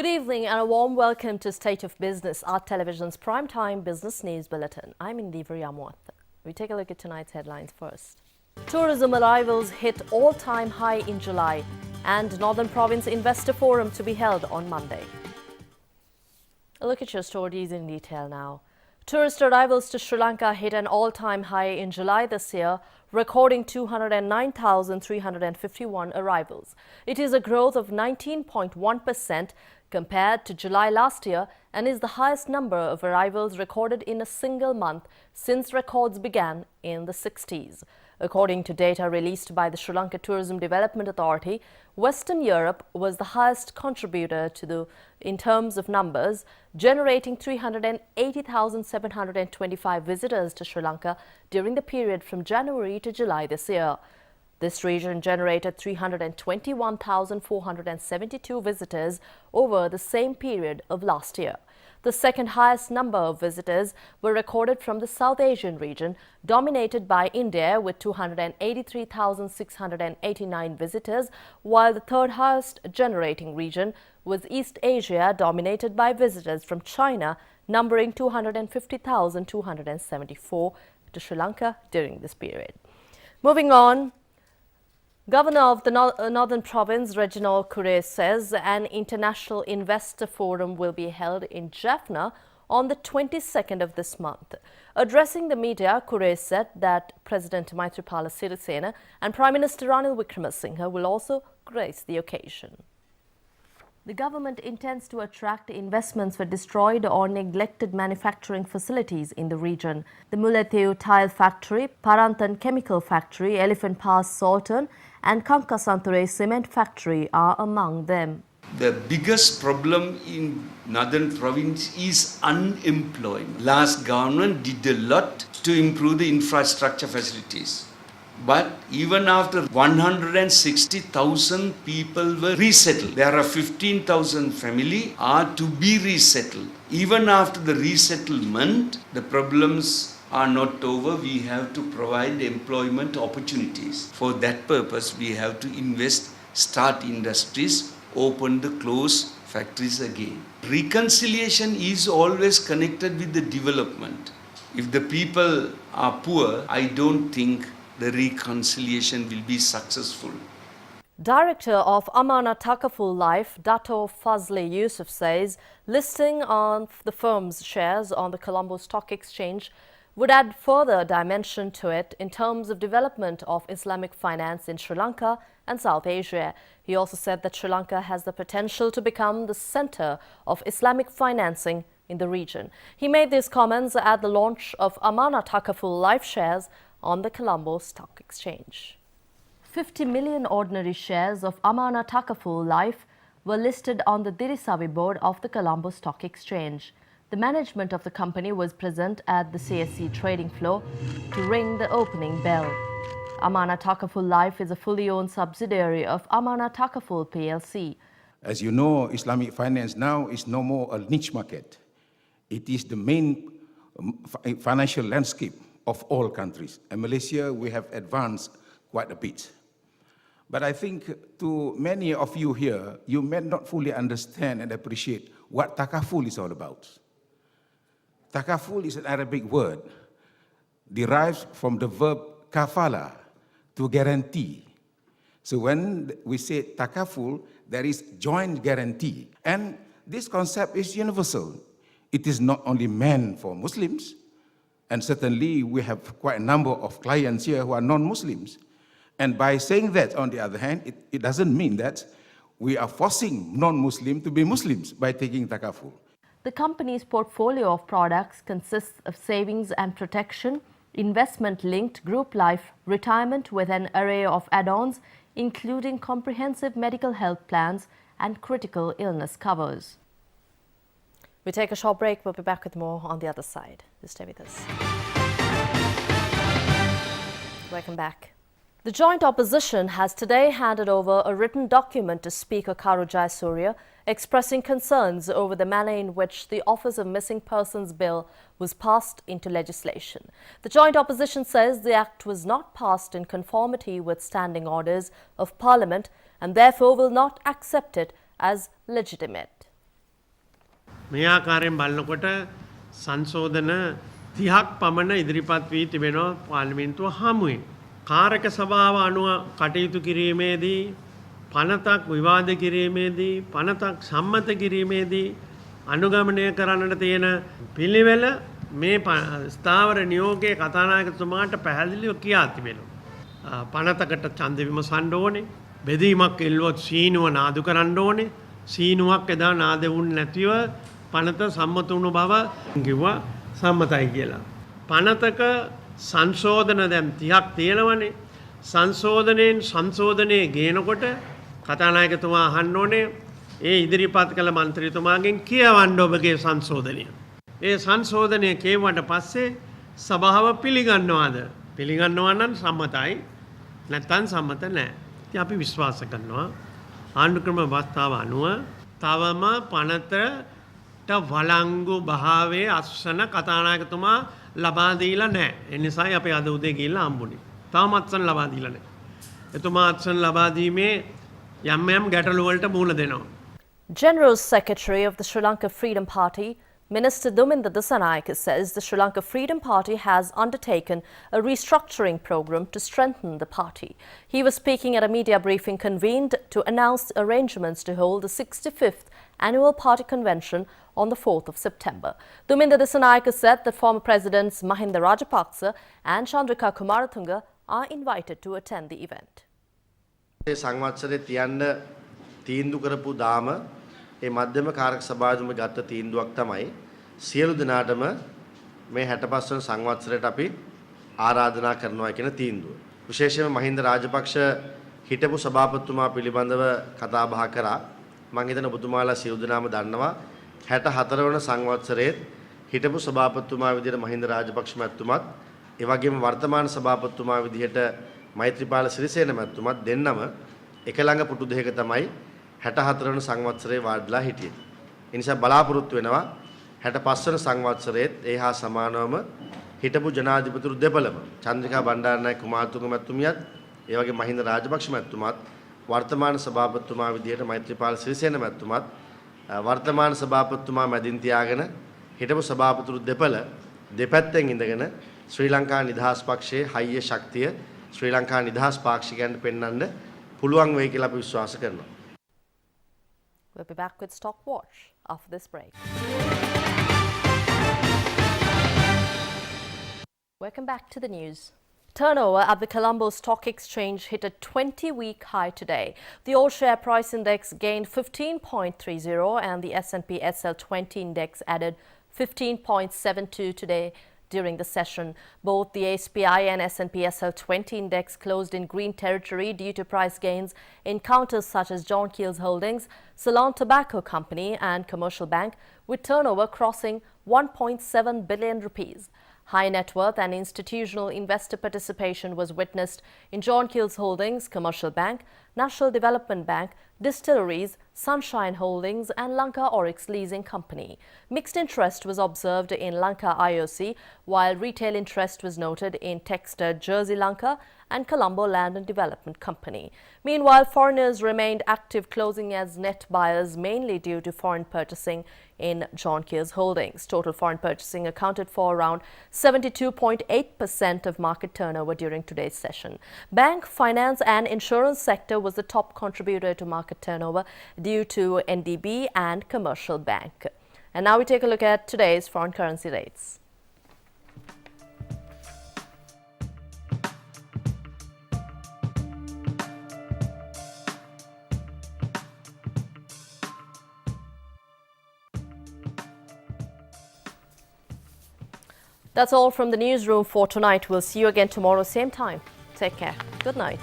Good evening and a warm welcome to State of Business, our television's primetime business news bulletin. I'm Indivari Amwat. We take a look at tonight's headlines first. Tourism arrivals hit all-time high in July and Northern Province Investor Forum to be held on Monday. A look at your stories in detail now. Tourist arrivals to Sri Lanka hit an all-time high in July this year, recording 209,351 arrivals. It is a growth of 19.1% compared to July last year and is the highest number of arrivals recorded in a single month since records began in the 60s. According to data released by the Sri Lanka Tourism Development Authority, Western Europe was the highest contributor in terms of numbers, generating 380,725 visitors to Sri Lanka during the period from January to July this year. This region generated 321,472 visitors over the same period of last year. The second highest number of visitors were recorded from the South Asian region, dominated by India with 283,689 visitors, while the third highest generating region was East Asia, dominated by visitors from China, numbering 250,274 to Sri Lanka during this period. Moving on, Governor of the Northern Province, Reginald Kure, says an international investor forum will be held in Jaffna on the 22nd of this month. Addressing the media, Kure said that President Maithripala Sirisena and Prime Minister Ranil Wickremesinghe will also grace the occasion. The government intends to attract investments for destroyed or neglected manufacturing facilities in the region. The Mullaitivu Tile Factory, Parantan Chemical Factory, Elephant Pass Saltern and Kankasanthore Cement Factory are among them. The biggest problem in Northern Province is unemployment. Last government did a lot to improve the infrastructure facilities. But even after 160,000 people were resettled, there are 15,000 families are to be resettled. Even after the resettlement, the problems are not over. We have to provide employment opportunities. For that purpose, we have to invest, start industries, open the closed factories again. Reconciliation is always connected with the development. If the people are poor, I don't think the reconciliation will be successful. Director of Amana Takaful Life, Dato Fazli Yusuf, says listing on the firm's shares on the Colombo Stock Exchange would add further dimension to it in terms of development of Islamic finance in Sri Lanka and South Asia. He also said that Sri Lanka has the potential to become the center of Islamic financing in the region. He made these comments at the launch of Amana Takaful Life shares on the Colombo Stock Exchange. 50 million ordinary shares of Amana Takaful Life were listed on the Dirisavi board of the Colombo Stock Exchange. The management of the company was present at the CSE trading floor to ring the opening bell. Amana Takaful Life is a fully owned subsidiary of Amana Takaful PLC. As you know, Islamic finance now is no more a niche market. It is the main financial landscape of all countries. In Malaysia, we have advanced quite a bit. But I think to many of you here, you may not fully understand and appreciate what takaful is all about. Takaful is an Arabic word, derives from the verb kafala, to guarantee. So when we say takaful, there is joint guarantee. And this concept is universal. It is not only meant for Muslims, and certainly we have quite a number of clients here who are non-Muslims. And by saying that, on the other hand, it doesn't mean that we are forcing non-Muslims to be Muslims by taking takaful. The company's portfolio of products consists of savings and protection, investment-linked group life, retirement with an array of add-ons, including comprehensive medical health plans and critical illness covers. We take a short break. We'll be back with more on the other side. Just stay with us. Welcome back. The joint opposition has today handed over a written document to Speaker Karu Jayasuriya expressing concerns over the manner in which the Office of Missing Persons Bill was passed into legislation. The joint opposition says the Act was not passed in conformity with standing orders of Parliament and therefore will not accept it as legitimate. මේ ආකාරයෙන් බලනකොට සංශෝධන 30ක් පමණ ඉදිරිපත් වී තිබෙනවා පාර්ලිමේන්තුව හමුවේ. කාරක සභාව අනුව කටයුතු කිරීමේදී පනතක් විවාද කිරීමේදී පනතක් සම්මත කිරීමේදී අනුගමනය කරන්නට තියෙන පිළිවෙල මේ ස්ථාවර නියෝගයේ කතානායකතුමාට පැහැදිලිව කියා තිබෙනවා. පනතකට ඡන්ද විමසන්න ඕනේ. බෙදීමක් එල්ලුවොත් සීනුව නාදු කරන්න ඕනේ. සීනුවක් එදා නාද වුන් නැතිව පනත සම්මත වුණු බව කිව්වා සම්මතයි කියලා. පනතක සංශෝධන දැන් 30ක් තියෙනවනේ. සංශෝධනයේ ගේනකොට කතානායකතුමා අහන්න ඕනේ ඒ ඉදිරිපත් කළ മന്ത്രിතුමාගෙන් කියවන්න ඔබගේ සංශෝධනය. ඒ සංශෝධනය කියවුවට පස්සේ සභාව පිළිගන්නවාද? පිළිගන්නවා නම් සම්මතයි. නැත්නම් සම්මත නැහැ. ඉතින් අපි විශ්වාස කරනවා ආණ්ඩුක්‍රම ව්‍යවස්ථාව අනුව තවම පනතට වළංගු භාවයේ අස්වන කතානායකතුමා ලබා දීලා නැහැ. ඒ නිසායි අපි අද උදේ ගිහිල්ලා හම්බුනේ. තාම අත්සන් ලබා දීලා නැහැ. එතුමා අත්සන් ලබා දීමේ යම් ගැටලු වලට මුහුණ දෙනවා. General Secretary of the Sri Lanka Freedom Party, Minister Duminda Dissanayake, says the Sri Lanka Freedom Party has undertaken a restructuring program to strengthen the party. He was speaking at a media briefing convened to announce arrangements to hold the 65th annual party convention on the 4th of September. Duminda Dissanayake said that former Presidents Mahinda Rajapaksa and Chandrika Kumaratunga are invited to attend the event. සංවත්සරේ තියන්න තීන්දුව කරපු දාම ඒ මධ්‍යම කාරක සභාවේම ගත්ත තීන්දුවක් තමයි සියලු දෙනාටම මේ 65 වන සංවත්සරයට අපි ආරාධනා කරනවා කියන තීන්දුව. විශේෂයෙන්ම මහින්ද රාජපක්ෂ හිටපු සභාපතිතුමා පිළිබඳව කතා බහ කරා. මම හිතන ඔබතුමාලා සියලු දෙනාම දන්නවා 64 වන සංවත්සරයේ හිටපු සභාපතිතුමා විදිහට මහින්ද රාජපක්ෂ මැතිතුමත් ඒ වගේම වර්තමාන සභාපතිතුමා විදිහට මෛත්‍රීපාල සිරිසේන මැතිතුමත් දෙන්නම එක ළඟ පුටු දෙකක තමයි 64 වන සංවත්සරේ වාඩිලා හිටියේ. ඒ නිසා බලාපොරොත්තු වෙනවා 65 වන සංවත්සරයේත් ඒ හා සමානවම හිටපු ජනාධිපතිතුරු දෙපළම චන්ද්‍රිකා බණ්ඩාරනායක කුමාරතුංග මැතිතුමියත් ඒ වගේ මහින්ද රාජපක්ෂ මැතිතුමත් වර්තමාන සභාපතිතුමා විදිහට මෛත්‍රීපාල සිරිසේන මැතිතුමත් වර්තමාන සභාපතිතුමා මැදින් තියාගෙන හිටපු සභාපතිතුරු දෙපළ දෙපැත්තෙන් ඉඳගෙන ශ්‍රී ලංකා නිදහස් පක්ෂයේ හයිය ශක්තිය ශ්‍රී ලංකා නිදහස් පාක්ෂිකයන්ට පෙන්වන්න පුළුවන් වෙයි කියලා අපි විශ්වාස කරනවා. We'll be back with Stock Watch after this break. Welcome back to the news. Turnover at the Colombo Stock Exchange hit a 20-week high today. The all-share price index gained 15.30 and the S&P SL20 index added 15.72 today. During the session, both the SPI and S&P SL20 index closed in green territory due to price gains in counters such as John Keells Holdings, Ceylon Tobacco Company and Commercial Bank, with turnover crossing 1.7 billion rupees. High net worth and institutional investor participation was witnessed in John Keells Holdings, Commercial Bank, National Development Bank, Distilleries, Sunshine Holdings and Lanka Oryx Leasing Company. Mixed interest was observed in Lanka IOC, while retail interest was noted in Texter Jersey Lanka and Colombo Land and Development Company. Meanwhile, foreigners remained active, closing as net buyers mainly due to foreign purchasing in John Keells Holdings. Total foreign purchasing accounted for around 72.8% of market turnover during today's session. Bank, finance and insurance sector was the top contributor to market turnover due to NDB and Commercial Bank. And now we take a look at today's foreign currency rates. That's all from the newsroom for tonight. We'll see you again tomorrow, same time. Take care. Good night.